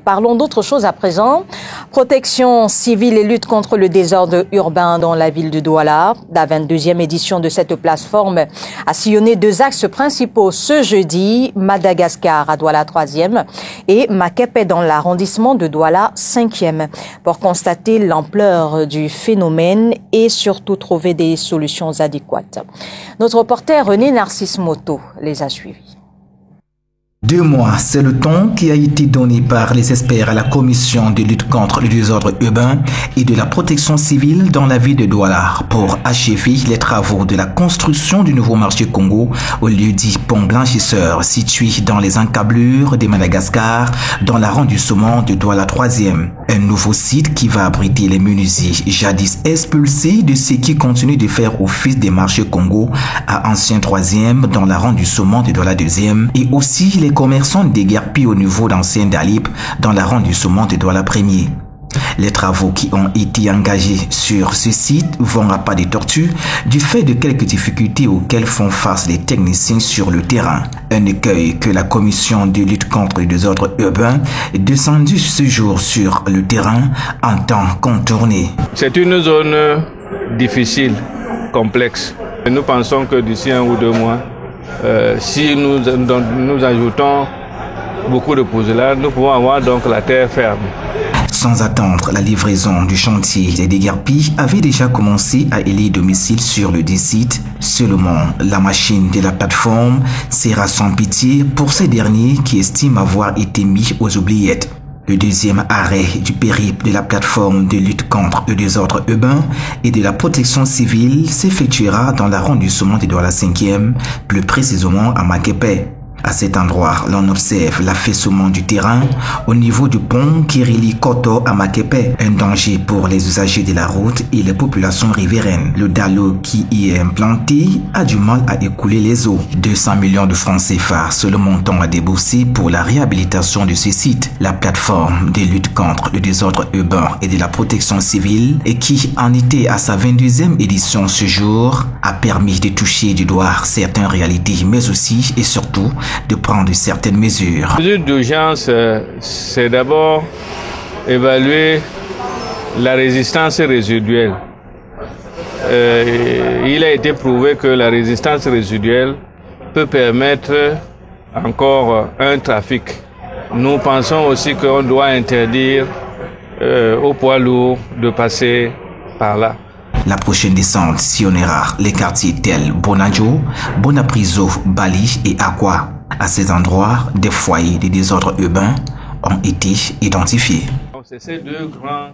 Parlons d'autre chose à présent. Protection civile et lutte contre le désordre urbain dans la ville de Douala. La 22e édition de cette plateforme a sillonné deux axes principaux ce jeudi, Madagascar à Douala 3e et Makepe dans l'arrondissement de Douala 5e, pour constater l'ampleur du phénomène et surtout trouver des solutions adéquates. Notre reporter René Narcisse Moto les a suivis. 2 mois, c'est le temps qui a été donné par les experts à la commission de lutte contre le désordre urbain et de la protection civile dans la ville de Douala pour achever les travaux de la construction du nouveau marché Congo au lieu-dit pont blanchisseur situé dans les encablures de Madagascar dans l'arrondissement de Douala 3e. Un nouveau site qui va abriter les menuisiers jadis expulsés de ceux qui continuent de faire office des marchés Congo à ancien 3e dans l'arrondissement de Douala 2e et aussi les commerçants déguerpis au niveau d'ancien Dalip dans l'arrondissement de Douala 1er. Les travaux qui ont été engagés sur ce site vont à pas de tortue du fait de quelques difficultés auxquelles font face les techniciens sur le terrain. Un écueil que la commission de lutte contre le désordre urbain descendue ce jour sur le terrain entend contourner. C'est une zone difficile, complexe. Nous pensons que d'ici 1 ou 2 mois, si nous ajoutons beaucoup de poussière, nous pouvons avoir donc la terre ferme. Sans attendre, la livraison du chantier des déguerpis avait déjà commencé à élire domicile sur le site. Seulement, la machine de la plateforme sera sans pitié pour ces derniers qui estiment avoir été mis aux oubliettes. Le deuxième arrêt du périple de la plateforme de lutte contre le désordre urbain et de la protection civile s'effectuera dans l'arrondissement de Douala 5e, plus précisément à Makepe. À cet endroit, l'on observe l'affaissement du terrain au niveau du pont qui relie Koto à Makepe, un danger pour les usagers de la route et les populations riveraines. Le DALO qui y est implanté a du mal à écouler les eaux. 200 millions de francs CFA, c'est le montant à débourser pour la réhabilitation de ce site. La plateforme de lutte contre le désordre urbain et de la protection civile, et qui en était à sa 22e édition ce jour, a permis de toucher du doigt certaines réalités, mais aussi et surtout de prendre certaines mesures. La mesure d'urgence, c'est d'abord évaluer la résistance résiduelle. Il a été prouvé que la résistance résiduelle peut permettre encore un trafic. Nous pensons aussi qu'on doit interdire aux poids lourds de passer par là. La prochaine descente sillonnera les quartiers tels Bonadjo, Bonapriso, Bali et Aqua. À ces endroits, des foyers de désordre urbain ont été identifiés. C'est ces 2 grands